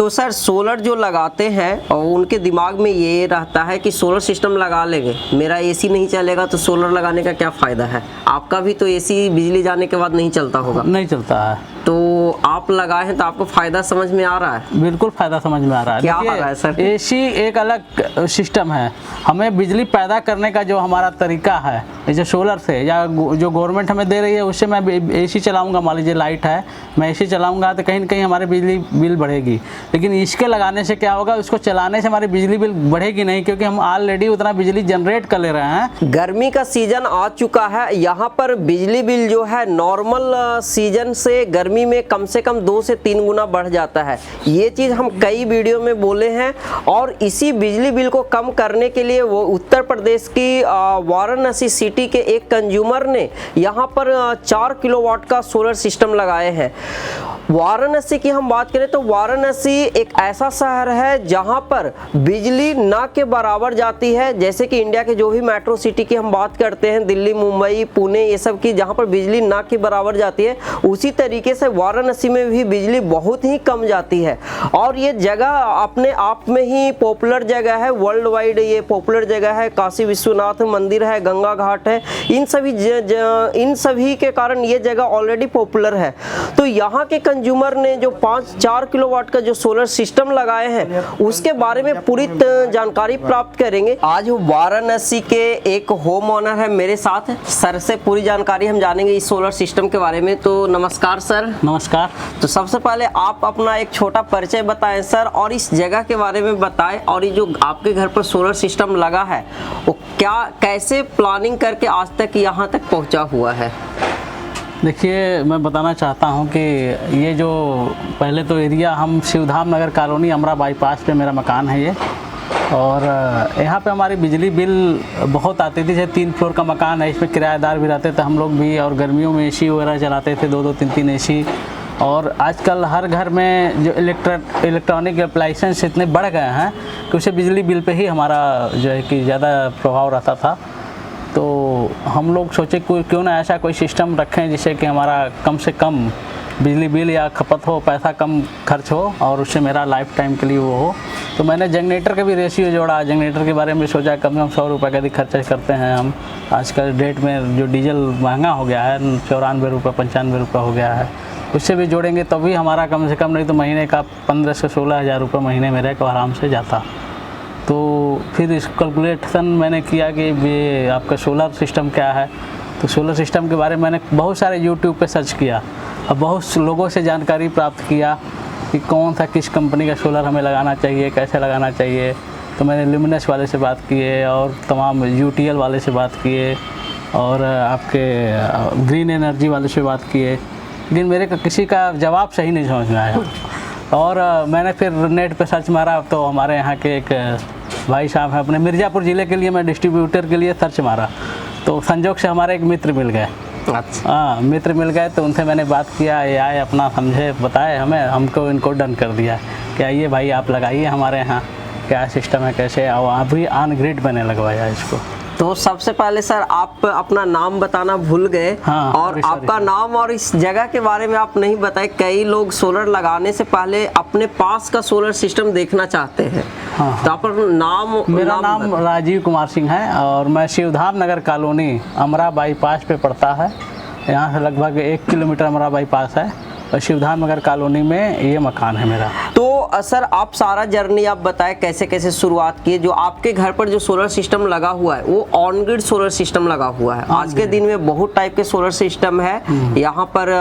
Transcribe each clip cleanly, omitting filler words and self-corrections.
Sir solar जो लगाते हैं और उनके दिमाग में ये रहता है कि सोलर सिस्टम लगा लेंगे, मेरा एसी नहीं चलेगा तो सोलर लगाने का क्या फ़ायदा है। आपका भी तो एसी बिजली जाने के बाद नहीं चलता होगा। नहीं चलता है। तो आप लगाए हैं तो आपको फ़ायदा समझ में आ रहा है? बिल्कुल फ़ायदा समझ में आ रहा है। क्या आ रहा है सर? एसी एक अलग सिस्टम है। हमें बिजली पैदा करने का जो हमारा तरीका है, जैसे सोलर से या जो गवर्नमेंट हमें दे रही है उससे मैं एसी चलाऊंगा, मान लीजिए लाइट है, मैं एसी चलाऊंगा तो कहीं ना कहीं हमारी बिजली बिल बढ़ेगी। लेकिन इसके लगाने से क्या होगा, उसको चलाने से हमारी बिजली बिल बढ़ेगी नहीं, क्योंकि हम ऑलरेडी उतना बिजली जनरेट कर ले रहे हैं। गर्मी का सीजन आ चुका है, यहाँ पर बिजली बिल जो है नॉर्मल सीजन से गर्मी में कम से कम 2 से 3 गुना बढ़ जाता है। ये चीज़ हम कई वीडियो में बोले हैं और इसी बिजली बिल को कम करने के लिए वो उत्तर प्रदेश की वाराणसी सिटी के एक कंज्यूमर ने यहाँ पर 4 किलोवाट का सोलर सिस्टम लगाए हैं। वाराणसी की हम बात करें तो वाराणसी एक ऐसा शहर है जहाँ पर बिजली ना के बराबर जाती है। जैसे कि इंडिया के जो भी मेट्रो सिटी की हम बात करते हैं, दिल्ली, मुंबई, पुणे, ये सब की जहाँ पर बिजली ना के बराबर जाती है, उसी तरीके से वाराणसी में भी बिजली बहुत ही कम जाती है। और ये जगह अपने आप में ही पॉपुलर जगह है, वर्ल्ड वाइड ये पॉपुलर जगह है। काशी विश्वनाथ मंदिर है, गंगा घाट है, इन सभी के कारण ये जगह ऑलरेडी पॉपुलर है। तो यहाँ के कंज्यूमर ने जो 4 किलोवाट का जो सोलर सिस्टम लगाए हैं उसके बारे में पूरी जानकारी प्राप्त करेंगे। आज वाराणसी के एक होम ओनर है मेरे साथ, सर से पूरी जानकारी हम जानेंगे इस सोलर सिस्टम के बारे में। तो नमस्कार सर। नमस्कार। तो सबसे पहले आप अपना एक छोटा परिचय बताएं सर, और इस जगह के बारे में बताएं, और ये जो आपके घर पर सोलर सिस्टम लगा है वो कैसे प्लानिंग करके आज तक यहाँ तक पहुँचा हुआ है। देखिए, मैं बताना चाहता हूँ कि ये जो पहले तो एरिया, हम शिवधाम नगर कॉलोनी, अमरा बाईपास पे मेरा मकान है ये, और यहाँ पे हमारी बिजली बिल बहुत आती थी। जैसे 3 फ्लोर का मकान है, इसमें किराएदार भी रहते थे हम लोग भी, और गर्मियों में एसी वगैरह चलाते थे, 2-2 3-3 एसी। और आजकल हर घर में जो इलेक्ट्रॉनिक अप्लायंसेस इतने बढ़ गए हैं कि उससे बिजली बिल पे ही हमारा जो है कि ज़्यादा प्रभाव रहता था। तो हम लोग सोचे क्यों ना ऐसा कोई सिस्टम रखें जिससे कि हमारा कम से कम बिजली बिल या खपत हो, पैसा कम खर्च हो, और उससे मेरा लाइफ टाइम के लिए वो हो। तो मैंने जनरेटर का भी रेशियो जोड़ा, जनरेटर के बारे में सोचा कम से कम 100 रुपये का यदि खर्चा करते हैं हम। आजकल डेट में जो डीजल महंगा हो गया है, 94 रुपये 95 रुपये हो गया है, उससे भी जोड़ेंगे तभी हमारा कम से कम, नहीं तो महीने का 15 से 16 हज़ार रुपये महीने मेरे को आराम से जाता। तो फिर इस कैलकुलेशन मैंने किया कि ये आपका सोलर सिस्टम क्या है। तो सोलर सिस्टम के बारे में मैंने बहुत सारे यूट्यूब पे सर्च किया और बहुत लोगों से जानकारी प्राप्त किया कि कौन सा किस कंपनी का सोलर हमें लगाना चाहिए, कैसे लगाना चाहिए। तो मैंने ल्यूमिनस वाले से बात किए और तमाम यूटीएल वाले से बात किए और आपके ग्रीन एनर्जी वाले से बात किए, लेकिन मेरे को किसी का जवाब सही नहीं समझ में आया। और मैंने फिर नेट पे सर्च मारा तो हमारे यहाँ के एक भाई साहब हैं, अपने मिर्ज़ापुर ज़िले के लिए मैं डिस्ट्रीब्यूटर के लिए सर्च मारा, तो संजोग से हमारे एक मित्र मिल गए। अच्छा। हाँ, मित्र मिल गए तो उनसे मैंने बात किया, ये आए अपना समझे, बताए हमें, हमको इनको डन कर दिया कि आइए भाई आप लगाइए हमारे यहाँ, क्या सिस्टम है, कैसे आओ, अभी ऑन ग्रिड बने लगवाया इसको। तो सबसे पहले सर आप अपना नाम बताना भूल गए। हाँ, और आपका नाम और इस जगह के बारे में आप नहीं बताए। कई लोग सोलर लगाने से पहले अपने पास का सोलर सिस्टम देखना चाहते हैं। हाँ, तो आप नाम मेरा नाम राजीव कुमार सिंह है और मैं शिवधाम नगर कॉलोनी अमरा बाईपास पे पड़ता है। यहाँ से लगभग 1 किलोमीटर अमरा बाईपास है और शिवधाम नगर कॉलोनी में ये मकान है मेरा। तो सर आप सारा जर्नी आप बताएं कैसे कैसे शुरुआत की। जो आपके घर पर जो सोलर सिस्टम लगा हुआ है वो ऑन ग्रिड सोलर सिस्टम लगा हुआ है। आज के दिन में बहुत टाइप के सोलर सिस्टम है। यहाँ पर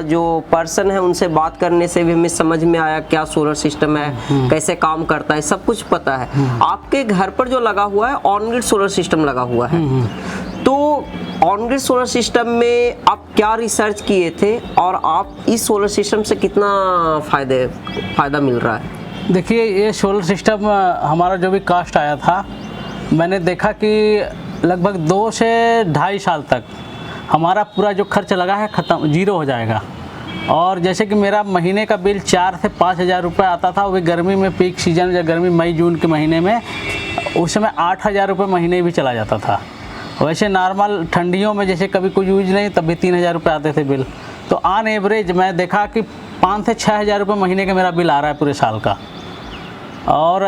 जो पर्सन है उनसे बात करने से भी हमें समझ में आया क्या सोलर सिस्टम है, कैसे काम करता है, सब कुछ पता है। आपके घर पर जो लगा हुआ है ऑन ग्रिड सोलर सिस्टम लगा हुआ है। तो ऑन ग्रिड सोलर सिस्टम में आप क्या रिसर्च किए थे और आप इस सोलर सिस्टम से कितना फ़ायदा मिल रहा है? देखिए, ये सोलर सिस्टम हमारा जो भी कास्ट आया था, मैंने देखा कि लगभग 2 से 2.5 साल तक हमारा पूरा जो खर्च लगा है ख़त्म, जीरो हो जाएगा। और जैसे कि मेरा महीने का बिल 4 से 5 हज़ार रुपये आता था, वो गर्मी में पीक सीजन या गर्मी मई जून के महीने में, उस समय 8 हज़ार रुपये महीने भी चला जाता था। वैसे नॉर्मल ठंडियों में जैसे कभी कोई यूज नहीं तब भी 3 हज़ार रुपये आते थे बिल। तो ऑन एवरेज मैं देखा कि 5 से 6 हज़ार रुपये महीने का मेरा बिल आ रहा है पूरे साल का। और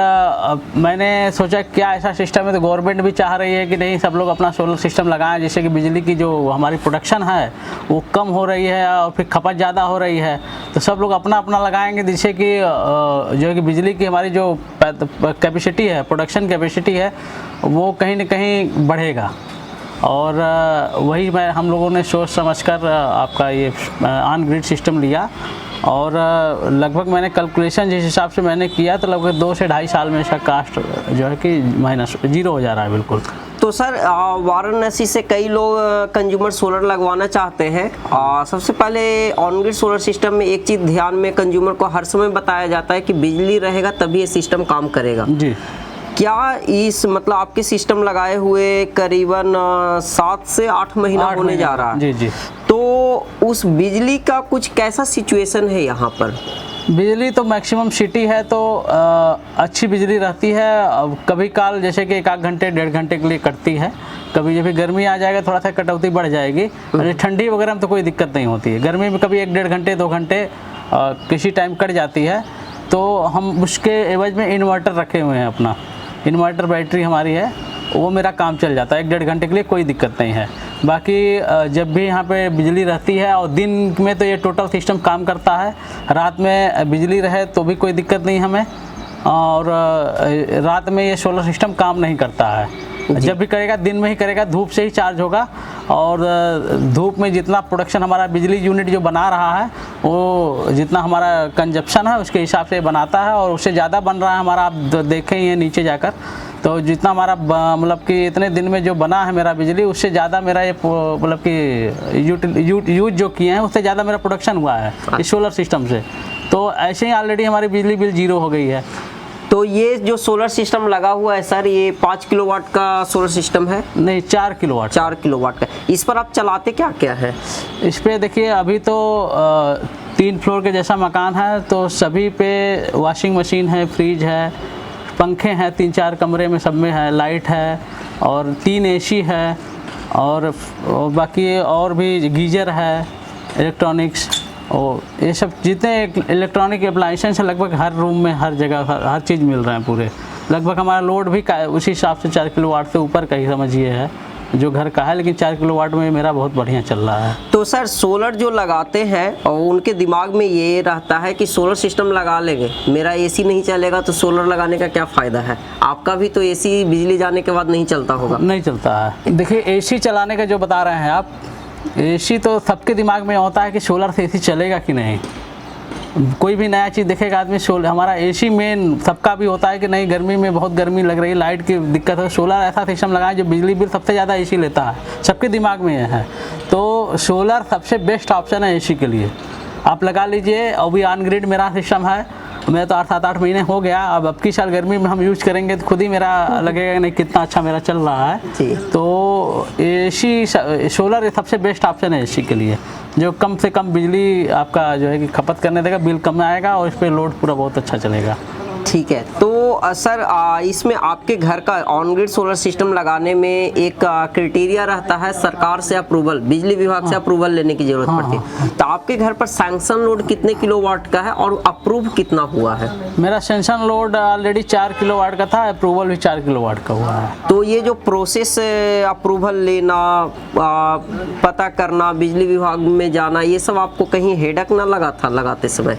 मैंने सोचा क्या ऐसा सिस्टम है, तो गवर्नमेंट भी चाह रही है कि नहीं सब लोग अपना सोलर सिस्टम लगाएं, जिससे कि बिजली की जो हमारी प्रोडक्शन है वो कम हो रही है और फिर खपत ज़्यादा हो रही है। तो सब लोग अपना अपना लगाएंगे, जिससे कि जो है कि बिजली की हमारी जो कैपेसिटी है, प्रोडक्शन कैपेसिटी है, वो कहीं ना कहीं बढ़ेगा। और वही हम लोगों ने सोच समझकर आपका ये ऑन ग्रिड सिस्टम लिया। और लगभग मैंने कैलकुलेशन जिस हिसाब से मैंने किया तो लगभग 2 से 2.5 साल में इसका कास्ट जो है कि माइनस 0 हो जा रहा है बिल्कुल। तो सर वाराणसी से कई लोग कंज्यूमर सोलर लगवाना चाहते हैं। सबसे पहले ऑन ग्रिड सोलर सिस्टम में एक चीज़ ध्यान में कंज्यूमर को हर समय बताया जाता है कि बिजली रहेगा तभी ये सिस्टम काम करेगा जी। क्या इस मतलब आपके सिस्टम लगाए हुए करीबन 7 से 8 महीना होने जा रहा है जी। तो उस बिजली का कुछ कैसा सिचुएशन है यहाँ पर? बिजली तो मैक्सिमम सिटी है तो अच्छी बिजली रहती है। कभी काल जैसे कि 1 घंटे 1.5 घंटे के लिए कटती है। कभी जब भी गर्मी आ जाएगा थोड़ा सा कटौती बढ़ जाएगी। ठंडी वगैरह में तो कोई दिक्कत नहीं होती है। गर्मी में कभी 1-1.5 घंटे 2 घंटे किसी टाइम कट जाती है, तो हम उसके एवज में इन्वर्टर रखे हुए हैं। अपना इन्वर्टर बैटरी हमारी है, वो मेरा काम चल जाता है 1-1.5 घंटे के लिए, कोई दिक्कत नहीं है। बाकी जब भी यहाँ पे बिजली रहती है, और दिन में तो ये टोटल सिस्टम काम करता है, रात में बिजली रहे तो भी कोई दिक्कत नहीं हमें। और रात में ये सोलर सिस्टम काम नहीं करता है। जब भी करेगा दिन में ही करेगा, धूप से ही चार्ज होगा। और धूप में जितना प्रोडक्शन हमारा बिजली यूनिट जो बना रहा है, वो जितना हमारा कंजप्शन है उसके हिसाब से बनाता है, और उससे ज़्यादा बन रहा है हमारा। आप देखें ये नीचे जाकर, तो जितना हमारा मतलब कि इतने दिन में जो बना है मेरा बिजली, उससे ज़्यादा मेरा ये मतलब कि यूज जो किए हैं उससे ज़्यादा मेरा प्रोडक्शन हुआ है इस सोलर सिस्टम से। तो ऐसे ही ऑलरेडी हमारी बिजली बिल 0 हो गई है। तो ये जो सोलर सिस्टम लगा हुआ है सर, ये 5 किलोवाट का सोलर सिस्टम है? नहीं, 4 किलोवाट। 4 किलोवाट का। इस पर आप चलाते क्या क्या है? इस पे देखिए, अभी तो 3 फ्लोर के जैसा मकान है, तो सभी पे वॉशिंग मशीन है, फ्रिज है, पंखे हैं, 3-4 कमरे में सब में है, लाइट है, और 3 AC है, और बाकी और भी गीजर है, इलेक्ट्रॉनिक्स, और ये सब जितने इलेक्ट्रॉनिक अप्लाइंसेस हैं लगभग हर रूम में, हर जगह हर चीज़ मिल रहे हैं पूरे। लगभग हमारा लोड भी उसी हिसाब से 4 किलोवाट से ऊपर का ही समझिए है जो घर का है, लेकिन 4 किलोवाट में मेरा बहुत बढ़िया चल रहा है। तो सर सोलर जो लगाते हैं और उनके दिमाग में ये रहता है कि सोलर सिस्टम लगा लेंगे, मेरा AC नहीं चलेगा तो सोलर लगाने का क्या फ़ायदा है? आपका भी तो AC बिजली जाने के बाद नहीं चलता होगा? नहीं चलता है। देखिए, AC चलाने का जो बता रहे हैं आप, AC तो सबके दिमाग में होता है कि सोलर से AC चलेगा कि नहीं। कोई भी नया चीज़ देखेगा आदमी, हमारा AC मेन सबका भी होता है कि नहीं, गर्मी में बहुत गर्मी लग रही है, लाइट की दिक्कत है, सोलर ऐसा सिस्टम लगाएं जो बिजली बिल सबसे ज़्यादा AC लेता है, सबके दिमाग में है। तो सोलर सबसे बेस्ट ऑप्शन है AC के लिए, आप लगा लीजिए। अभी ऑन ग्रिड मेरा सिस्टम है, मैं तो 7-8 महीने हो गया। अब की साल गर्मी में हम यूज करेंगे तो खुद ही मेरा लगेगा नहीं कितना अच्छा मेरा चल रहा है। तो AC सोलर सबसे बेस्ट ऑप्शन है AC के लिए, जो कम से कम बिजली आपका जो है कि खपत करने देगा, बिल कम आएगा, और इस पर लोड पूरा बहुत अच्छा चलेगा। ठीक है। तो सर इसमें आपके घर का ऑन ग्रिड सोलर सिस्टम लगाने में एक क्राइटेरिया रहता है, सरकार से अप्रूवल, बिजली विभाग से अप्रूवल लेने की जरूरत पड़ती है। तो आपके घर पर सैंक्शन लोड कितने किलोवाट का है और अप्रूव कितना हुआ है? मेरा सैंक्शन लोड ऑलरेडी 4 किलोवाट का था, अप्रूवल भी 4 किलोवाट का हुआ है। तो ये जो प्रोसेस अप्रूवल लेना, पता करना, बिजली विभाग में जाना, ये सब आपको कहीं हेडक ना लगा था लगाते समय?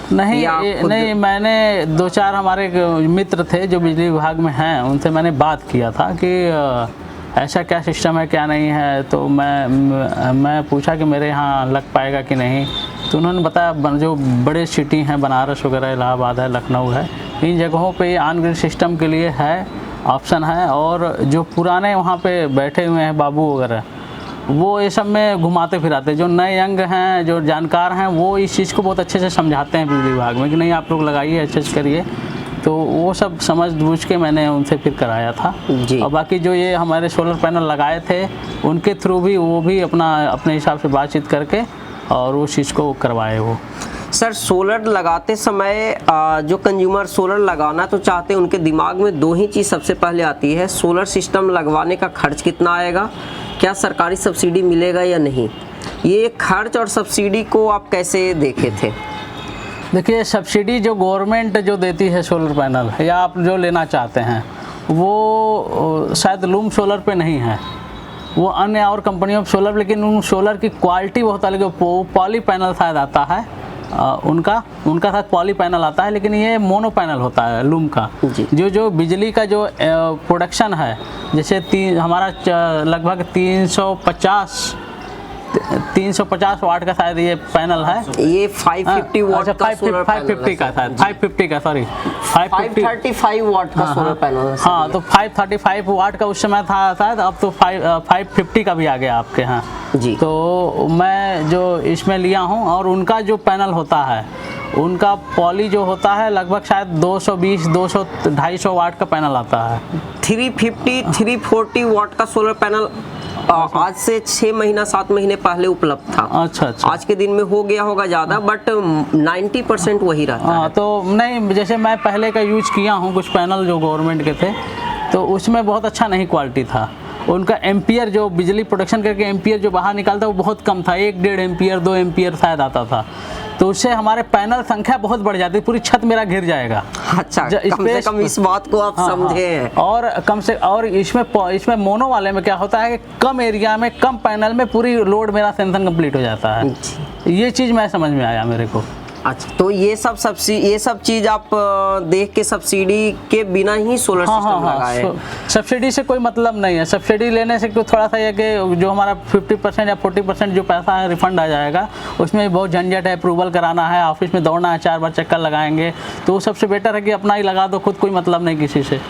नहीं, मैंने 2-4 हमारे मित्र थे जो बिजली विभाग में हैं, उनसे मैंने बात किया था कि ऐसा क्या सिस्टम है क्या नहीं है। तो मैं पूछा कि मेरे यहाँ लग पाएगा कि नहीं, तो उन्होंने बताया जो बड़े सिटी हैं, बनारस वगैरह, इलाहाबाद है, लखनऊ है, इन जगहों पे ऑन ग्रिड सिस्टम के लिए है, ऑप्शन है। और जो पुराने वहाँ पे बैठे हुए हैं बाबू वगैरह, वो ये सब में घुमाते फिराते, जो नए यंग हैं, जो जानकार हैं, वो इस चीज़ को बहुत अच्छे से समझाते हैं बिजली विभाग में कि नहीं आप लोग लगाइए, अच्छे से करिए। तो वो सब समझ बूझ के मैंने उनसे फिर कराया था जी। और बाकी जो ये हमारे सोलर पैनल लगाए थे, उनके थ्रू भी वो भी अपने हिसाब से बातचीत करके और उस चीज़ को करवाए वो। सर सोलर लगाते समय जो कंज्यूमर सोलर लगाना तो चाहते हैं, उनके दिमाग में 2 ही चीज़ सबसे पहले आती है, सोलर सिस्टम लगवाने का खर्च कितना आएगा, क्या सरकारी सब्सिडी मिलेगा या नहीं। ये खर्च और सब्सिडी को आप कैसे देखे थे? देखिए सब्सिडी जो गवर्नमेंट जो देती है सोलर पैनल या आप जो लेना चाहते हैं वो शायद लूम सोलर पे नहीं है, वो अन्य और कंपनियों सोलर, लेकिन उन सोलर की क्वालिटी बहुत अलग है। पॉली पैनल शायद आता है उनका साथ पॉली पैनल आता है, लेकिन ये मोनो पैनल होता है लूम का। जो बिजली का जो प्रोडक्शन है, जैसे हमारा लगभग 350 वाट का शायद ये पैनल है। ये 550 वाट का सोलर पैनल 550 का शायद 550 का, सॉरी 535 वाट का सोलर पैनल है। हाँ, तो 535 वाट का उस समय था शायद, अब तो 550 का भी आ गया आपके यहाँ जी। तो मैं जो इसमें लिया हूँ, और उनका जो पैनल होता है, उनका पॉली जो होता है लगभग शायद 220 250 वाट का पैनल आता है। 340 वाट का सोलर पैनल आज से 6 महीना 7 महीने पहले उपलब्ध था। अच्छा। आज के दिन में हो गया होगा ज़्यादा, बट 90% वही रहता है। तो नहीं, जैसे मैं पहले का यूज किया हूँ कुछ पैनल जो गवर्नमेंट के थे, तो उसमें बहुत अच्छा नहीं क्वालिटी था। उनका एम्पियर जो बिजली प्रोडक्शन करके एम्पियर जो बाहर निकालता वो बहुत कम था, 1-1.5 एम्पियर 2 एम्पियर शायद आता था। तो उससे हमारे पैनल संख्या बहुत बढ़ जाती, पूरी छत मेरा घिर जाएगा। अच्छा, कम से कम इस बात को आप समझे हैं। और इसमें मोनो वाले में क्या होता है कि कम एरिया में कम पैनल में पूरी लोड मेरा सेंसन कंप्लीट हो जाता है। ये चीज़ मैं समझ में आया मेरे को। अच्छा, तो ये सब चीज आप देख के सब्सिडी के बिना ही सोलर सिस्टम लगाए। सब्सिडी से कोई मतलब नहीं है। सब्सिडी लेने से थोड़ा सा ये कि जो हमारा 50% या 40% जो पैसा है रिफंड आ जाएगा, उसमें बहुत झंझट है, अप्रूवल कराना है, ऑफिस में दौड़ना है, 4 बार चक्कर लगाएंगे। तो सबसे बेटर है कि अपना ही लगा दो, खुद कोई मतलब नहीं किसी से।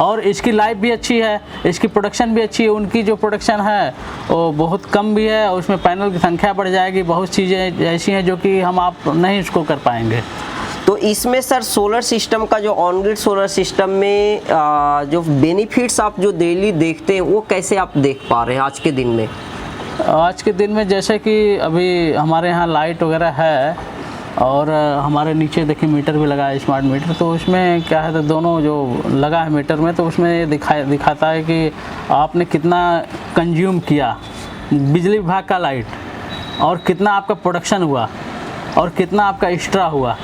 और इसकी लाइफ भी अच्छी है, इसकी प्रोडक्शन भी अच्छी है। उनकी जो प्रोडक्शन है वो बहुत कम भी है, और उसमें पैनल की संख्या बढ़ जाएगी। बहुत चीज़ें ऐसी हैं जो कि हम आप नहीं इसको कर पाएंगे। तो इसमें सर सोलर सिस्टम का जो ऑन ग्रिड सोलर सिस्टम में जो बेनिफिट्स आप जो डेली देखते हैं, वो कैसे आप देख पा रहे हैं आज के दिन में? आज के दिन में जैसे कि अभी हमारे यहाँ लाइट वगैरह है, और हमारे नीचे देखिए मीटर भी लगा है, स्मार्ट मीटर। तो उसमें क्या है, तो दोनों जो लगा है मीटर में, तो उसमें ये दिखाता है कि आपने कितना कंज्यूम किया बिजली विभाग का लाइट, और कितना आपका प्रोडक्शन हुआ, और कितना आपका एक्स्ट्रा हुआ।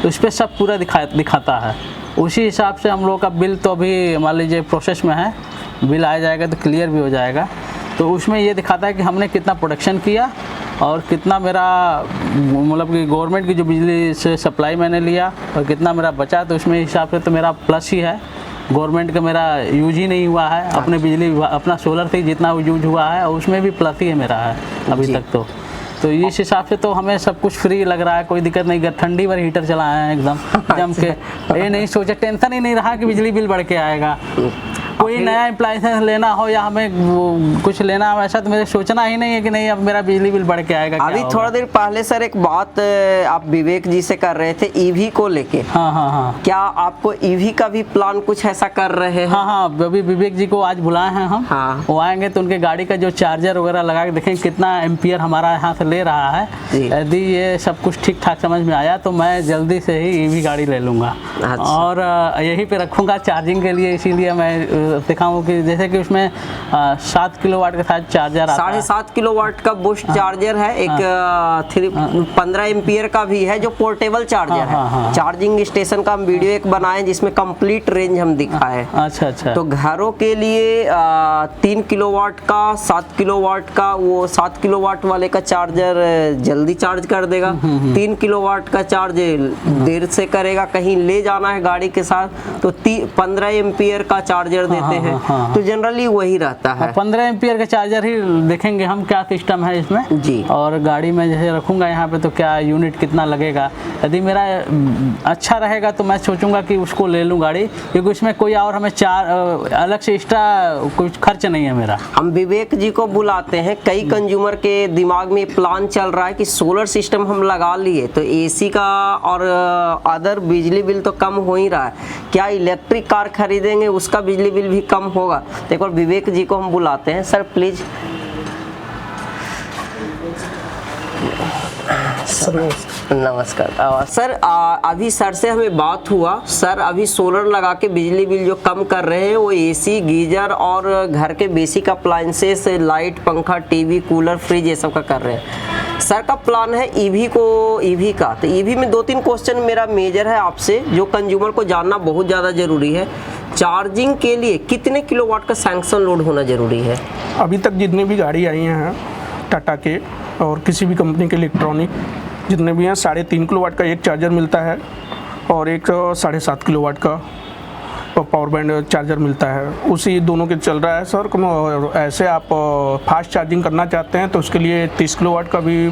तो इस पर सब पूरा दिखाता है। उसी हिसाब से हम लोग का बिल तो अभी मान लीजिए प्रोसेस में है, बिल आ जाएगा तो क्लियर भी हो जाएगा। तो उसमें ये दिखाता है कि हमने कितना प्रोडक्शन किया, और कितना मेरा मतलब कि गवर्नमेंट की जो बिजली से सप्लाई मैंने लिया, और कितना मेरा बचा। तो उसमें हिसाब से तो मेरा प्लस ही है। गवर्नमेंट का मेरा यूज ही नहीं हुआ है, अपने बिजली अपना सोलर से जितना यूज हुआ है, और उसमें भी प्लस ही है मेरा है अभी तक। तो इस हिसाब से तो हमें सब कुछ फ्री लग रहा है, कोई दिक्कत नहीं। ठंडी भर हीटर चलाए हैं एकदम जम के, ये नहीं सोचा, टेंशन ही नहीं रहा कि बिजली बिल बढ़ के आएगा। कोई नया अप्लायंस लेना हो या हमें कुछ लेना हो, ऐसा तो मेरे सोचना ही नहीं है कि नहीं अब मेरा बिजली बिल बढ़ के आएगा। अभी थोड़ा देर पहले सर एक बात आप विवेक जी से कर रहे थे ईवी को लेके। हाँ। क्या आपको ईवी का भी प्लान कुछ ऐसा कर रहे हैं? हाँ, अभी विवेक जी को आज बुलाए हैं हम। हाँ। वो आएंगे तो उनके गाड़ी का जो चार्जर वगैरह लगा के देखेंगे कितना एम्पियर हमारा यहाँ से ले रहा है। यदि ये सब कुछ ठीक ठाक समझ में आया तो मैं जल्दी से ही ईवी गाड़ी ले लूँगा। और यहीं पे रखूँगा चार्जिंग के लिए। इसीलिए मैं दिखाऊँ कि जैसे कि उसमें 7 किलोवाट का शायद चार्जर आता है। 7.5 किलोवाट का बुस्ट चार्जर है, एक 15 एम्पियर का भी है जो पोर्टेबल चार्जर है। चार्जिंग स्टेशन का हम वीडियो एक बनाए जिसमें कंप्लीट रेंज हम दिखाए। अच्छा। तो घरों के लिए 3 किलोवाट का, 7 किलोवाट का, वो 7 किलोवाट वाले का चार्जर जल्दी चार्ज कर देगा। 3 किलोवाट का चार्ज देर से करेगा, कहीं ले जाना है गाड़ी के साथ तो 15 एम्पियर का चार्जर देते हैं। तो जनरली वही रहता है। 15 एम्पियर का चार्जर ही देखेंगे हम क्या सिस्टम है इसमें जी। और गाड़ी में जैसे रखूंगा यहाँ पे तो क्या यूनिट कितना लगेगा। यदि मेरा अच्छा रहेगा तो मैं सोचूंगा कि उसको ले लूँ गाड़ी, क्योंकि उसमें कोई और हमें अलग से एक्स्ट्रा कुछ खर्च नहीं है मेरा। हम विवेक जी को बुलाते हैं। कई कंज्यूमर के दिमाग में प्लान चल रहा है कि सोलर सिस्टम हम लगा लिए तो एसी का और अदर बिजली बिल तो कम हो ही रहा है, क्या इलेक्ट्रिक कार खरीदेंगे उसका बिजली बिल भी कम होगा। तो एक बार विवेक जी को हम बुलाते हैं। Sir please. सर नमस्कार सर, अभी सर से हमें बात हुआ, सर अभी सोलर लगा के बिजली बिल जो कम कर रहे हैं वो एसी, गीजर और घर के बेसिक अप्लायंसेस, लाइट, पंखा, टीवी, कूलर, फ्रिज ये सब का कर रहे हैं। सर का प्लान है ईवी का। तो ईवी में 2-3 क्वेश्चन मेरा मेजर है आपसे, जो कंज्यूमर को जानना बहुत ज़्यादा ज़रूरी है। चार्जिंग के लिए कितने किलोवाट का सैंक्शन लोड होना ज़रूरी है? अभी तक जितनी भी गाड़ी आई हैं टाटा के और किसी भी कंपनी के इलेक्ट्रॉनिक जितने भी हैं, 3.5 किलोवाट का एक चार्जर मिलता है और एक 7.5 किलोवाट का पावर बैंड चार्जर मिलता है। उसी दोनों के चल रहा है सर। और ऐसे आप फास्ट चार्जिंग करना चाहते हैं तो उसके लिए 30 किलोवाट का भी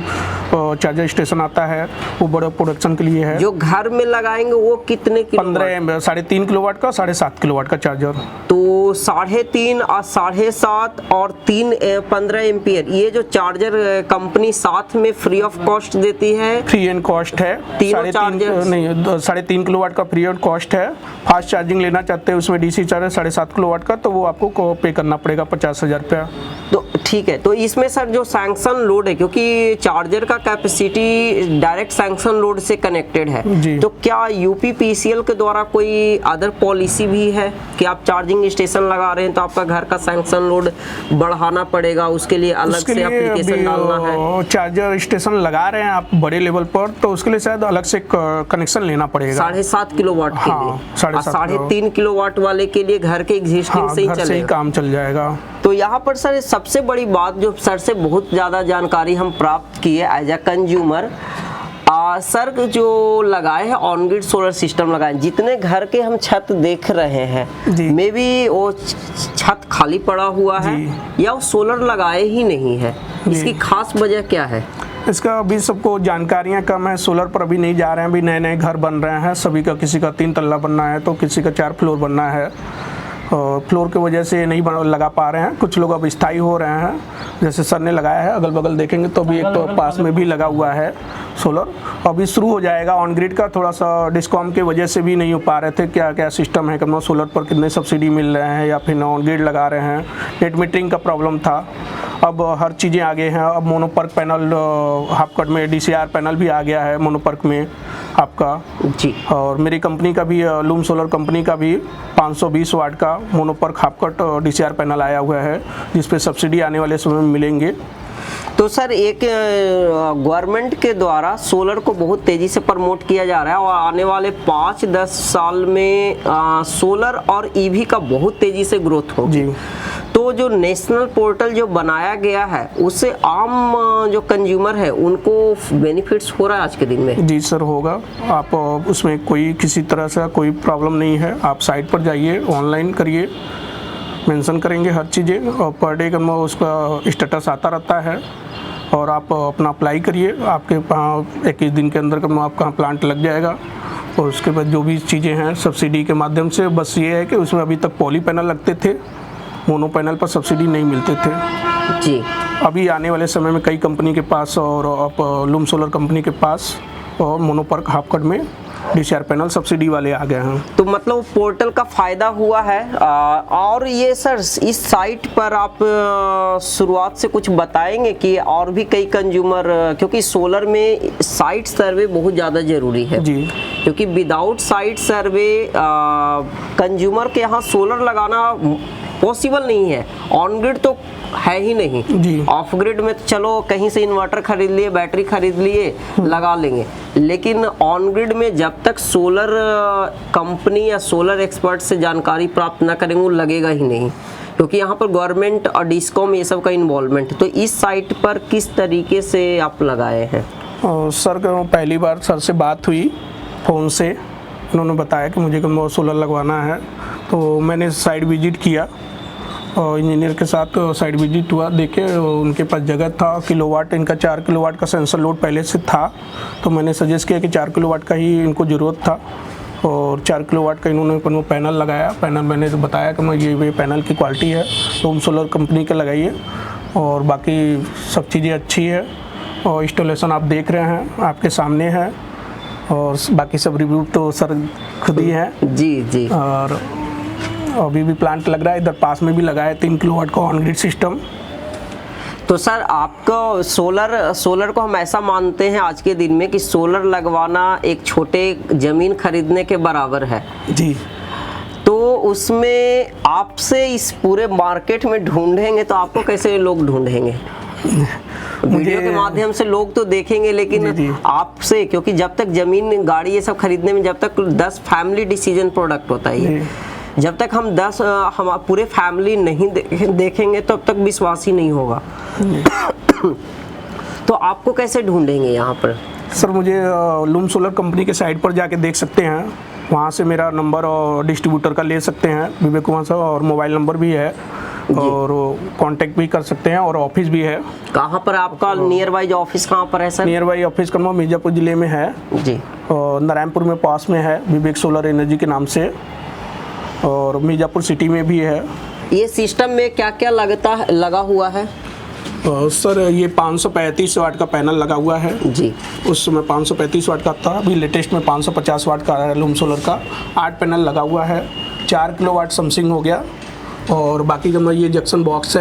चार्जर स्टेशन आता है, वो बड़े प्रोडक्शन के लिए है। जो घर में लगाएंगे वो कितने किलोवाट? 3.5 किलोवाट का, 7.5 किलोवाट का चार्जर। तो 3.5 और 7.5 और 15 एम्पियर, ये जो चार्जर कंपनी साथ में फ्री ऑफ कॉस्ट देती है? फ्री एंड कॉस्ट है। 3.5 किलोवाट का फ्री एंड कॉस्ट है। फास्ट चार्जिंग लेना चाहते हैं उसमें डीसी चार्जर 7.5 किलोवाट का, तो वो आपको पे करना पड़ेगा 50,000 रुपया। तो ठीक है, तो इसमें सर जो सैंक्शन लोड है, क्योंकि चार्जर का कैपेसिटी डायरेक्ट सैंक्शन लोड से कनेक्टेड है, तो क्या यूपीपीसीएल के द्वारा कोई अदर पॉलिसी भी है कि आप चार्जिंग स्टेशन लगा रहे हैं तो आपका घर का सैंक्शन लोड बढ़ाना पड़ेगा, उसके लिए अलग से एप्लीकेशन डालना है? चार्जर स्टेशन लगा रहे हैं आप बड़े लेवल पर, तो उसके लिए शायद अलग से कनेक्शन लेना पड़ेगा 7.5 किलोवाट के लिए। 3.5 किलोवाट वाले के लिए घर के एग्जिस्टिंग से ही चलेगा, काम चल जाएगा। तो यहाँ पर सर सबसे बड़ी बात जो सर से बहुत ज़्यादा जानकारी हम प्राप्त किए एज ए कंज्यूमर, सर जो लगाए हैं ऑन ग्रिड सोलर सिस्टम लगाए, जितने घर के हम छत देख रहे हैं, मे बी वो छत खाली पड़ा हुआ है या वो सोलर लगाए ही नहीं है, इसकी खास वजह क्या है? इसका अभी सबको जानकारियाँ कम है, सोलर पर अभी नहीं जा रहे हैं। अभी नए नए घर बन रहे हैं सभी का, किसी का 3 तल्ला बनना है तो किसी का 4 फ्लोर बनना है, और फ्लोर की वजह से नहीं लगा पा रहे हैं। कुछ लोग अब स्थायी हो रहे हैं, जैसे सर ने लगाया है। अगल बगल देखेंगे तो अभी एक तो पास में भी लगा हुआ है सोलर, अभी शुरू हो जाएगा। ऑन ग्रिड का थोड़ा सा डिस्कॉम की वजह से भी नहीं हो पा रहे थे, क्या क्या सिस्टम है, कब सोलर पर कितने सब्सिडी मिल रहे हैं या फिर ऑन ग्रिड लगा रहे हैं। नेट मीटरिंग का प्रॉब्लम था, अब हर चीज़ें आगे हैं। अब मोनोपर्क पैनल हाफ कट में DCR पैनल भी आ गया है मोनोपर्क में आपका जी। और मेरी कंपनी का भी लूम सोलर कंपनी का भी 520 वाट का mono PERC half cut DCR panel आया हुआ है, जिस पे सब्सिडी आने वाले समय में मिलेंगे। तो सर एक गवर्नमेंट के द्वारा सोलर को बहुत तेज़ी से प्रमोट किया जा रहा है और आने वाले 5-10 साल में सोलर और ईवी का बहुत तेज़ी से ग्रोथ होगी। तो जो नेशनल पोर्टल जो बनाया गया है, उससे आम जो कंज्यूमर है उनको बेनिफिट्स हो रहा है आज के दिन में? जी सर, होगा। आप उसमें कोई किसी तरह से कोई प्रॉब्लम नहीं है। आप साइट पर जाइए, ऑनलाइन करिए, मेंशन करेंगे हर चीज़ें, और पर डे का उसका स्टेटस आता रहता है, और आप अपना अप्लाई करिए। आपके 21 दिन के अंदर का आपका प्लांट लग जाएगा। और उसके बाद जो भी चीज़ें हैं सब्सिडी के माध्यम से, बस ये है कि उसमें अभी तक पॉली पैनल लगते थे, मोनो पैनल पर सब्सिडी नहीं मिलते थे जी। अभी आने वाले समय में कई कंपनी के पास और लूम सोलर कंपनी के पास और मोनोपर्क हाफ कट में DCR पैनल सब्सिडी वाले आ गए हैं। तो मतलब पोर्टल का फ़ायदा हुआ है। और ये सर इस साइट पर आप शुरुआत से कुछ बताएंगे कि और भी कई कंज्यूमर, क्योंकि सोलर में साइट सर्वे बहुत ज़्यादा ज़रूरी है जी, क्योंकि विदाउट साइट सर्वे कंज्यूमर के यहाँ सोलर लगाना पॉसिबल नहीं है। ऑन ग्रिड तो है ही नहीं जी। ऑफ ग्रिड में तो चलो कहीं से इन्वर्टर खरीद लिए, बैटरी खरीद लिए, लगा लेंगे, लेकिन ऑन ग्रिड में जब तक सोलर कंपनी या सोलर एक्सपर्ट से जानकारी प्राप्त ना करेंगे वो लगेगा ही नहीं, क्योंकि यहाँ पर गवर्नमेंट और डिस्कॉम ये सब का इन्वॉल्वमेंट। तो इस साइट पर किस तरीके से आप लगाए हैं? सर पहली बार सर से बात हुई फ़ोन से, उन्होंने बताया कि मुझे सोलर लगवाना है, तो मैंने साइट विजिट किया और इंजीनियर के साथ साइट विजिट हुआ। देखे उनके पास जगह था, किलोवाट इनका 4 किलोवाट का सेंसर लोड पहले से था, तो मैंने सजेस्ट किया कि 4 किलोवाट का ही इनको ज़रूरत था, और 4 किलोवाट का इन्होंने पैनल लगाया। पैनल मैंने तो बताया कि ये पैनल की क्वालिटी है, लूम सोलर कंपनी का लगाइए, और बाकी सब चीज़ें अच्छी है, और इंस्टॉलेशन आप देख रहे हैं, आपके सामने है, और बाकी सब रिव्यू तो सर खुद ही है जी जी। और अभी भी प्लांट लग रहा है, इधर पास में भी लगा है 3 किलोवाट का ऑन ग्रिड सिस्टम। तो सर आपको सोलर को हम ऐसा मानते हैं आज के दिन में कि सोलर लगवाना एक छोटे ज़मीन खरीदने के बराबर है जी। तो उसमें आपसे इस पूरे मार्केट में ढूंढेंगे तो आपको कैसे लोग ढूंढेंगे? वीडियो के माध्यम से लोग तो देखेंगे, लेकिन जी। आपसे, क्योंकि जब तक ज़मीन गाड़ी ये सब खरीदने में जब तक 10 फैमिली डिसीजन प्रोडक्ट होता है ये, जब तक हम हम पूरे फैमिली नहीं देखेंगे तब तक विश्वास ही नहीं होगा। तो आपको कैसे ढूंढेंगे यहाँ पर? सर मुझे लूम सोलर कंपनी के साइट पर जाके देख सकते हैं, वहाँ से मेरा नंबर और डिस्ट्रीब्यूटर का ले सकते हैं, विवेक कुमार साहब, और मोबाइल नंबर भी है और कांटेक्ट भी कर सकते हैं, और ऑफिस भी है। कहाँ पर आपका नियर बाई जो ऑफिस कहाँ पर है सर? नियर बाई ऑफिस का मिर्जापुर जिले में है जी, और नारायणपुर में पास में है विवेक सोलर एनर्जी के नाम से, और मिर्जापुर सिटी में भी है। ये सिस्टम में क्या क्या लगा हुआ है? सर ये 535 वाट का पैनल लगा हुआ है जी। उस समय 535 वाट का था, अभी लेटेस्ट में 550 वाट का है लूम सोलर का। 8 पैनल लगा हुआ है, 4 किलोवाट समथिंग हो गया, और बाकी जब ये जंक्शन बॉक्स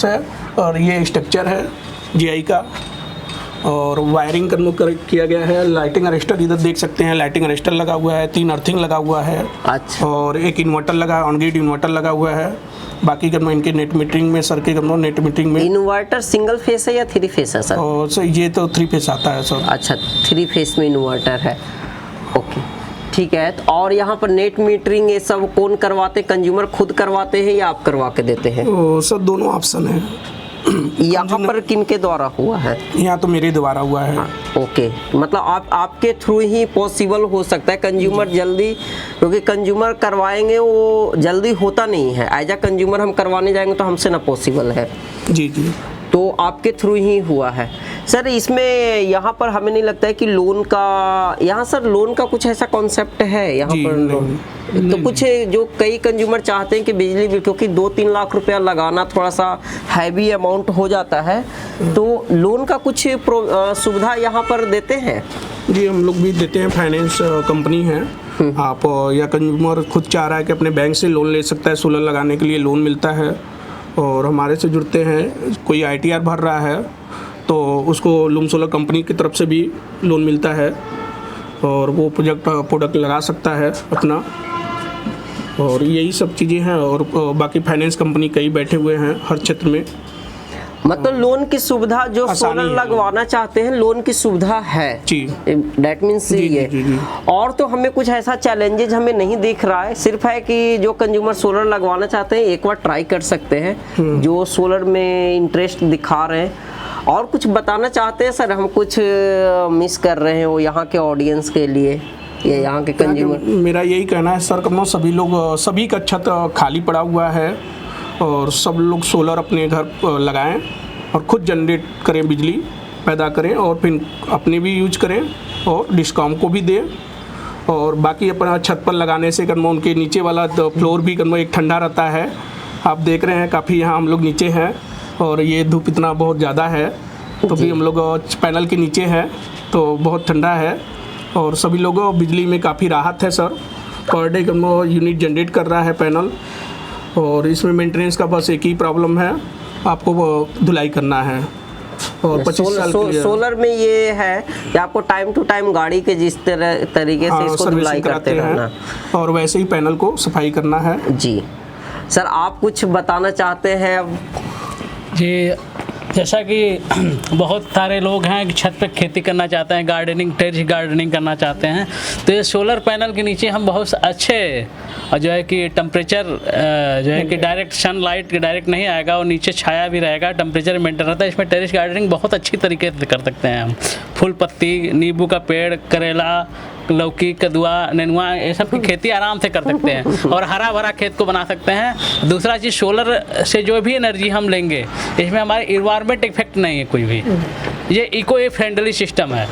है और ये स्ट्रक्चर है जीआई का, और वायरिंग किया गया है। लाइटिंग अरेस्टर इधर देख सकते हैं, लाइटिंग अरेस्टर लगा हुआ है, 3 अर्थिंग लगा हुआ है। अच्छा। और एक इन्वर्टर लगा है, ऑन ग्रिड इन्वर्टर लगा हुआ है। बाकी करना इनके नेट मीटरिंग में सर के करना नेट मीटरिंग में इन्वर्टर सिंगल फेस है या 3 फेस है सर? और सर ये तो 3 फेस आता है सर। अच्छा, 3 फेस में इन्वर्टर है, ओके ठीक है। तो और यहाँ पर नेट मीटरिंग ये सब कौन करवाते? कंज्यूमर खुद करवाते हैं या आप करवा के देते हैं? सर दोनों ऑप्शन है। यहाँ पर किनके द्वारा हुआ है? यहाँ तो मेरे द्वारा हुआ है। ओके, मतलब आपके थ्रू ही पॉसिबल हो सकता है कंज्यूमर जल्दी, क्योंकि कंज्यूमर करवाएंगे वो जल्दी होता नहीं है। एज अ कंज्यूमर हम करवाने जाएंगे तो हमसे ना पॉसिबल है। जी जी। तो आपके थ्रू ही हुआ है सर। इसमें यहाँ पर हमें नहीं लगता है कि लोन का, यहाँ सर लोन का कुछ ऐसा कॉन्सेप्ट है यहाँ पर? नहीं, तो कुछ जो कई कंज्यूमर चाहते हैं कि बिजली बिल, क्योंकि 2-3 लाख रुपया लगाना थोड़ा सा हैवी अमाउंट हो जाता है, तो लोन का कुछ सुविधा यहाँ पर देते हैं? जी हम लोग भी देते हैं, फाइनेंस कंपनी है। आप या कंज्यूमर खुद चाह रहा है कि अपने बैंक से लोन ले सकता है, सोलर लगाने के लिए लोन मिलता है, और हमारे से जुड़ते हैं। कोई ITR भर रहा है तो उसको लूम सोलर कंपनी की तरफ से भी लोन मिलता है, और वो प्रोडक्ट लगा सकता है अपना, और यही सब चीज़ें हैं। और बाकी फाइनेंस कंपनी कई बैठे हुए हैं हर क्षेत्र में। मतलब लोन की सुविधा जो सोलर लगवाना चाहते हैं, लोन की सुविधा है जी। दैट मीन्स ये जी। और तो हमें कुछ ऐसा चैलेंजेस हमें नहीं दिख रहा है, सिर्फ है कि जो कंज्यूमर सोलर लगवाना चाहते हैं एक बार ट्राई कर सकते हैं, जो सोलर में इंटरेस्ट दिखा रहे हैं। और कुछ बताना चाहते हैं सर? हम कुछ मिस कर रहे हैं वो यहाँ के ऑडियंस के लिए या यहाँ के कंज्यूमर? मेरा यही कहना है सर, कम सभी का छत खाली पड़ा हुआ है, और सब लोग सोलर अपने घर लगाएं और खुद जनरेट करें, बिजली पैदा करें, और फिर अपने भी यूज करें और डिस्कॉम को भी दें। और बाकी अपना छत पर लगाने से कर्म उनके नीचे वाला फ्लोर भी कर्म एक ठंडा रहता है। आप देख रहे हैं काफ़ी यहाँ हम लोग नीचे हैं, और ये धूप इतना बहुत ज़्यादा है, तो भी हम लोग पैनल के नीचे हैं तो बहुत ठंडा है, और सभी लोगों बिजली में काफ़ी राहत है सर। पर डे कर्म यूनिट जनरेट कर रहा है पैनल, और इसमें मेंटेनेंस का बस एक ही प्रॉब्लम है, आपको धुलाई करना है। और 25 साल के लिए सोलर में ये है कि आपको टाइम टू टाइम गाड़ी के जिस तरीके से इसको धुलाई करते रहना, और वैसे ही पैनल को सफाई करना है। जी सर, आप कुछ बताना चाहते हैं? जी, जैसा कि बहुत सारे लोग हैं कि छत पे खेती करना चाहते हैं, गार्डनिंग, टेरेस गार्डनिंग करना चाहते हैं, तो ये सोलर पैनल के नीचे हम बहुत अच्छे और जो है कि टेम्परेचर जो है कि डायरेक्ट सनलाइट डायरेक्ट नहीं आएगा, और नीचे छाया भी रहेगा, टेम्परेचर मेंटेन रहता है। इसमें टेरेस गार्डनिंग बहुत अच्छी तरीके से कर सकते हैं हम। फूल पत्ती, नींबू का पेड़, करेला, लौकी, कदुआ, नेनुआ, ये सब की खेती आराम से कर सकते हैं, और हरा भरा खेत को बना सकते हैं। दूसरा चीज़, सोलर से जो भी एनर्जी हम लेंगे, इसमें हमारे इन्वायरमेंट इफेक्ट नहीं है कोई भी। ये इको फ्रेंडली सिस्टम है,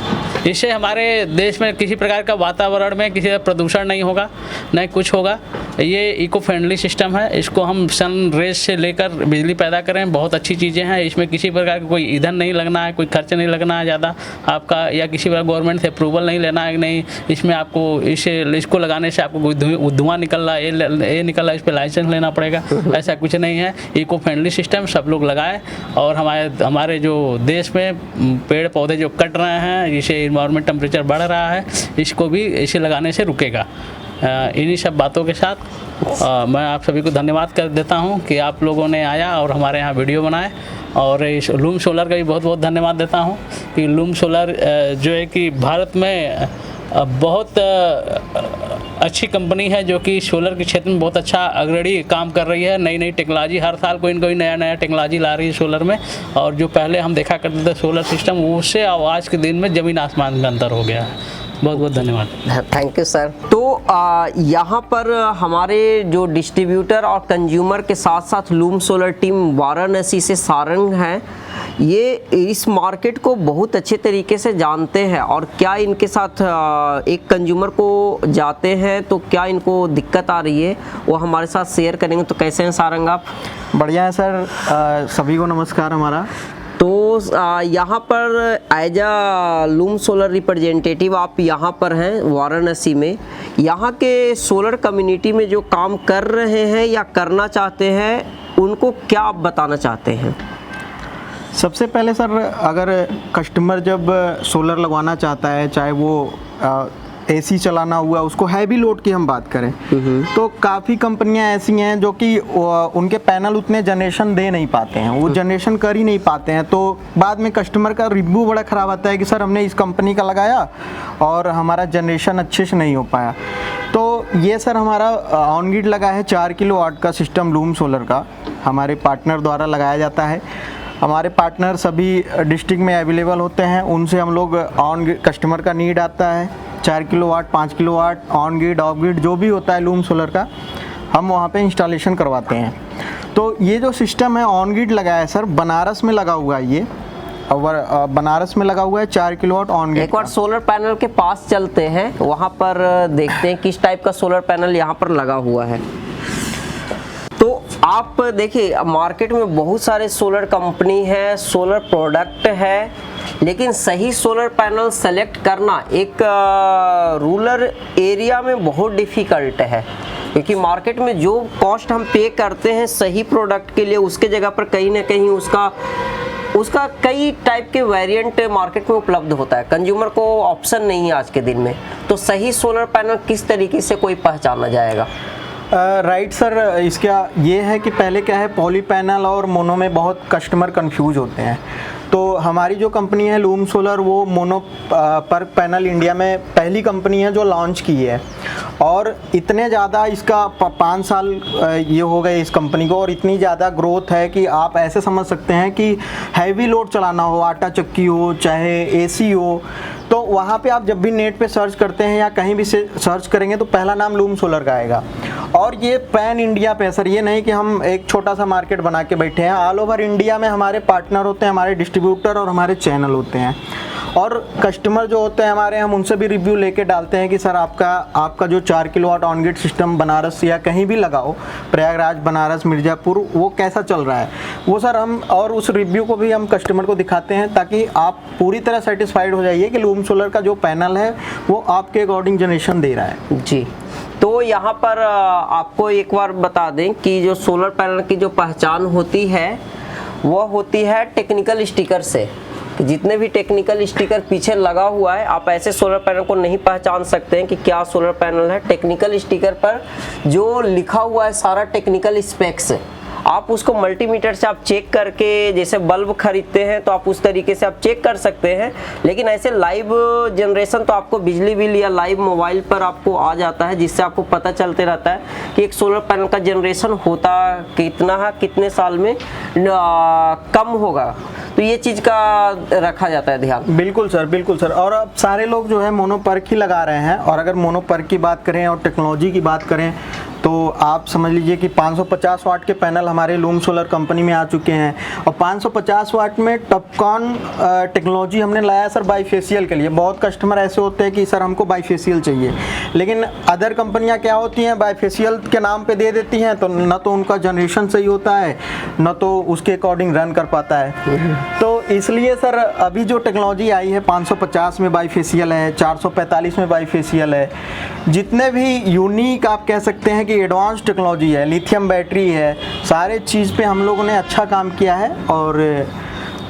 इससे हमारे देश में किसी प्रकार का वातावरण में किसी प्रदूषण नहीं होगा, नहीं कुछ होगा। ये इको फ्रेंडली सिस्टम है, इसको हम सन रेज से लेकर बिजली पैदा करें, बहुत अच्छी चीज़ें हैं। इसमें किसी प्रकार का कोई ईंधन नहीं लगना है, कोई खर्च नहीं लगना है ज़्यादा आपका, या किसी प्रकार गवर्नमेंट से अप्रूवल नहीं लेना है कि नहीं इसमें आपको इसको लगाने से आपको कोई धुआं निकल रहा है, ये निकल रहा है, इस पर लाइसेंस लेना पड़ेगा, ऐसा कुछ नहीं है। इको फ्रेंडली सिस्टम सब लोग लगाए, और हमारे जो देश में पेड़ पौधे जो कट रहे हैं, जिससे इन्वायरमेंट टेम्परेचर बढ़ रहा है, इसको भी इसे लगाने से रुकेगा। इन्हीं सब बातों के साथ मैं आप सभी को धन्यवाद कर देता हूं कि आप लोगों ने आया और हमारे यहाँ वीडियो बनाए, और इस लूम सोलर का भी बहुत बहुत धन्यवाद देता हूं कि लूम सोलर जो है कि भारत में बहुत अच्छी कंपनी है, जो कि सोलर के क्षेत्र में बहुत अच्छा अग्रणी काम कर रही है। नई नई टेक्नोलॉजी हर साल कोई न कोई नया टेक्नोलॉजी ला रही है सोलर में, और जो पहले हम देखा करते थे सोलर सिस्टम, उससे आज के दिन में ज़मीन आसमान का अंतर हो गया है। बहुत बहुत धन्यवाद। Thank you sir. तो यहाँ पर हमारे जो डिस्ट्रीब्यूटर और कंज्यूमर के साथ साथ लूम सोलर टीम वाराणसी से सारंग है, ये इस मार्केट को बहुत अच्छे तरीके से जानते हैं, और क्या इनके साथ एक कंज्यूमर को जाते हैं तो क्या इनको दिक्कत आ रही है वो हमारे साथ शेयर करेंगे। तो कैसे हैं सारंग आप? बढ़िया है सर, सभी को नमस्कार हमारा। तो यहाँ पर as a loom solar representative आप यहाँ पर हैं वाराणसी में, यहाँ के सोलर कम्युनिटी में जो काम कर रहे हैं या करना चाहते हैं, उनको क्या आप बताना चाहते हैं? सबसे पहले सर, अगर कस्टमर जब सोलर लगवाना चाहता है, चाहे वो एसी चलाना हुआ, उसको हैवी लोड की हम बात करें तो काफ़ी कंपनियां ऐसी हैं जो कि उनके पैनल उतने जनरेशन दे नहीं पाते हैं, वो जनरेशन कर ही नहीं पाते हैं, तो बाद में कस्टमर का रिव्यू बड़ा ख़राब आता है कि सर हमने इस कंपनी का लगाया और हमारा जनरेशन अच्छे से नहीं हो पाया। तो ये सर हमारा ऑन ग्रिड लगा है 4 किलोवाट का सिस्टम लूम सोलर का, हमारे पार्टनर द्वारा लगाया जाता है। हमारे पार्टनर सभी डिस्ट्रिक्ट में अवेलेबल होते हैं, उनसे हम लोग कस्टमर का नीड आता है 4 kilowatt 5 kilowatt on grid of grid जो भी होता है लूम सोलर का, हम वहाँ पे इंस्टॉलेशन करवाते हैं। तो ये जो सिस्टम है ऑन ग्रिड लगा है सर, बनारस में लगा हुआ है, ये और बनारस में लगा हुआ है 4 किलोवाट ऑन ग्रिड। एक बार सोलर पैनल के पास चलते हैं, वहाँ पर देखते हैं किस टाइप का सोलर पैनल यहाँ पर लगा हुआ है। तो आप देखिए मार्केट में बहुत सारे सोलर कंपनी है, सोलर प्रोडक्ट है, लेकिन सही सोलर पैनल सेलेक्ट करना एक रूरल एरिया में बहुत डिफ़िकल्ट है, क्योंकि मार्केट में जो कॉस्ट हम पे करते हैं सही प्रोडक्ट के लिए, उसके जगह पर कहीं ना कहीं उसका कई टाइप के वेरिएंट मार्केट में उपलब्ध होता है, कंज्यूमर को ऑप्शन नहीं है आज के दिन में। तो सही सोलर पैनल किस तरीके से कोई पहचाना जाएगा? राइट सर, इसका ये है कि पहले क्या है, पॉली पैनल और मोनो में बहुत कस्टमर कंफ्यूज होते हैं। तो हमारी जो कंपनी है लूम सोलर, वो मोनो पर पैनल इंडिया में पहली कंपनी है जो लॉन्च की है, और इतने ज़्यादा इसका 5 साल ये हो गए इस कंपनी को, और इतनी ज़्यादा ग्रोथ है कि आप ऐसे समझ सकते हैं कि हैवी लोड चलाना हो, आटा चक्की हो चाहे एसी हो, तो वहाँ पे आप जब भी नेट पे सर्च करते हैं या कहीं भी से सर्च करेंगे तो पहला नाम लूम सोलर का आएगा। और ये पैन इंडिया पे सर, ये नहीं कि हम एक छोटा सा मार्केट बना के बैठे हैं, ऑल ओवर इंडिया में हमारे पार्टनर होते हैं, हमारे डिस्ट्रीब्यूटर और हमारे चैनल होते हैं, और कस्टमर जो होते हैं हमारे, हम उनसे भी रिव्यू लेके डालते हैं कि सर आपका जो 4 kilowatt on grid system Banaras या कहीं भी लगाओ, प्रयागराज, बनारस, मिर्ज़ापुर, वो कैसा चल रहा है, वो सर हम, और उस रिव्यू को भी हम कस्टमर को दिखाते हैं, ताकि आप पूरी तरह सेटिस्फाइड हो जाइए कि लूम सोलर का जो पैनल है वो आपके अकॉर्डिंग जनरेशन दे रहा है। जी, तो यहाँ पर आपको एक बार बता दें कि जो सोलर पैनल की जो पहचान होती है वो होती है टेक्निकल स्टिकर से। जितने भी टेक्निकल स्टिकर पीछे लगा हुआ है, आप ऐसे सोलर पैनल को नहीं पहचान सकते हैं कि क्या सोलर पैनल है। टेक्निकल स्टिकर पर जो लिखा हुआ है सारा टेक्निकल स्पेक्स, आप उसको मल्टीमीटर से आप चेक करके, जैसे बल्ब खरीदते हैं तो आप उस तरीके से आप चेक कर सकते हैं, लेकिन ऐसे लाइव जनरेशन तो आपको बिजली बिल या लाइव मोबाइल पर आपको आ जाता है, जिससे आपको पता चलते रहता है कि एक सोलर पैनल का जनरेशन होता कितना है, कितने साल में कम होगा। तो ये चीज़ का रखा जाता है ध्यान। बिल्कुल सर, बिल्कुल सर। और अब सारे लोग जो है मोनोपर्क ही लगा रहे हैं, और अगर मोनोपर्क की बात करें और टेक्नोलॉजी की बात करें तो आप समझ लीजिए कि 550 वाट के पैनल हमारे लूम सोलर कंपनी में आ चुके हैं और 550 वाट में टॉपकॉन टेक्नोलॉजी हमने लाया सर बाईफेशियल के लिए। बहुत कस्टमर ऐसे होते हैं कि सर हमको बाईफेशियल चाहिए, लेकिन अदर कंपनियां क्या होती हैं बाईफेशियल के नाम पे दे देती हैं, तो न तो उनका जनरेशन सही होता है न तो उसके अकॉर्डिंग रन कर पाता है। तो इसलिए सर अभी जो टेक्नोलॉजी आई है 550 में बाईफेशियल है, 445 में बाईफेशियल है, जितने भी यूनिक आप कह सकते हैं कि एडवांस टेक्नोलॉजी है, लिथियम बैटरी है, सारे चीज़ पे हम लोगों ने अच्छा काम किया है और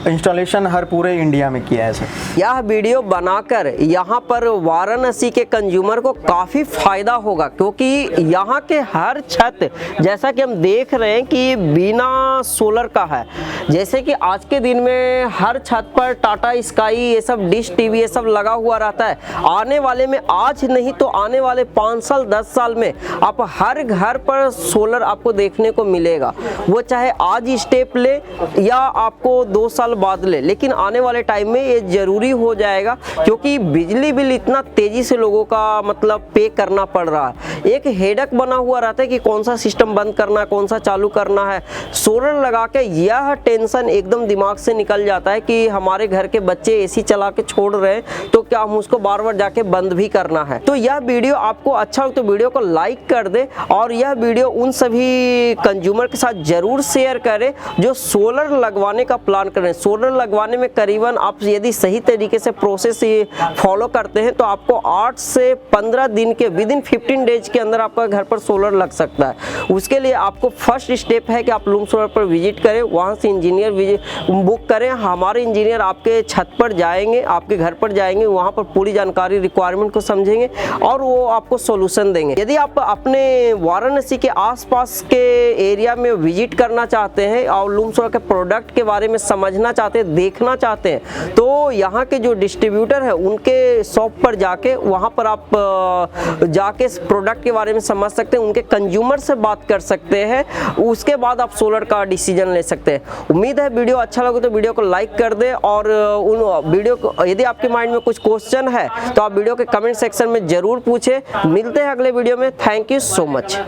इंस्टॉलेशन हर पूरे इंडिया में किया है सर। यह वीडियो बनाकर यहाँ पर वाराणसी के कंज्यूमर को काफ़ी फ़ायदा होगा, क्योंकि यहाँ के हर छत जैसा कि हम देख रहे हैं कि बिना सोलर का है। जैसे कि आज के दिन में हर छत पर टाटा स्काई ये सब डिश टीवी ये सब लगा हुआ रहता है। आने वाले में आज नहीं तो आने वाले 5 साल 10 साल में आप हर घर पर सोलर आपको देखने को मिलेगा। वो चाहे आज स्टेप ले या आपको 2 साल बाद ले, लेकिन आने वाले टाइम में ये जरूरी हो जाएगा, क्योंकि बिजली बिल इतना तेजी से लोगों का मतलब पे करना पड़ रहा है। एक हेडक बना हुआ रहता है कि कौन सा सिस्टम बंद करना है, कौन सा चालू करना है। सोलर लगा के यह टेंशन एकदम दिमाग से निकल जाता है कि हमारे घर के बच्चे एसी चला के छोड़ रहे हैं तो क्या हम उसको बार बार जाके बंद भी करना है। तो यह वीडियो आपको अच्छा हो तो वीडियो को लाइक कर दे और यह वीडियो उन सभी कंज्यूमर के साथ जरूर शेयर करें जो सोलर लगवाने का प्लान कर रहे हैं। सोलर लगवाने में करीबन आप यदि सही तरीके से प्रोसेस फॉलो करते हैं तो आपको 8 से 15 दिन के विदिन 15 डेज के अंदर आपका घर पर सोलर लग सकता है। उसके लिए आपको फर्स्ट स्टेप है कि आप लूम सोलर पर विजिट करें, वहां से इंजीनियर बुक करें। हमारे इंजीनियर आपके छत पर जाएंगे, आपके घर पर जाएंगे, वहां पर पूरी जानकारी रिक्वायरमेंट को समझेंगे और वो आपको सोल्यूशन देंगे। यदि आप अपने वाराणसी के आसपास के एरिया में विजिट करना चाहते हैं और लूम सोलर के प्रोडक्ट के बारे में समझना चाहते हैं, देखना चाहते हैं, तो यहाँ के जो डिस्ट्रीब्यूटर है उनके शॉप पर जाके वहाँ पर आप जाके इस प्रोडक्ट के बारे में समझ सकते हैं, उनके कंज्यूमर से बात कर सकते हैं, उसके बाद आप सोलर का डिसीजन ले सकते हैं। उम्मीद है वीडियो अच्छा लगे तो वीडियो को लाइक कर दे और उन वीडियो को यदि आपके माइंड में कुछ क्वेश्चन है तो आप वीडियो के कमेंट सेक्शन में जरूर पूछें। मिलते हैं अगले वीडियो में। Thank you so much.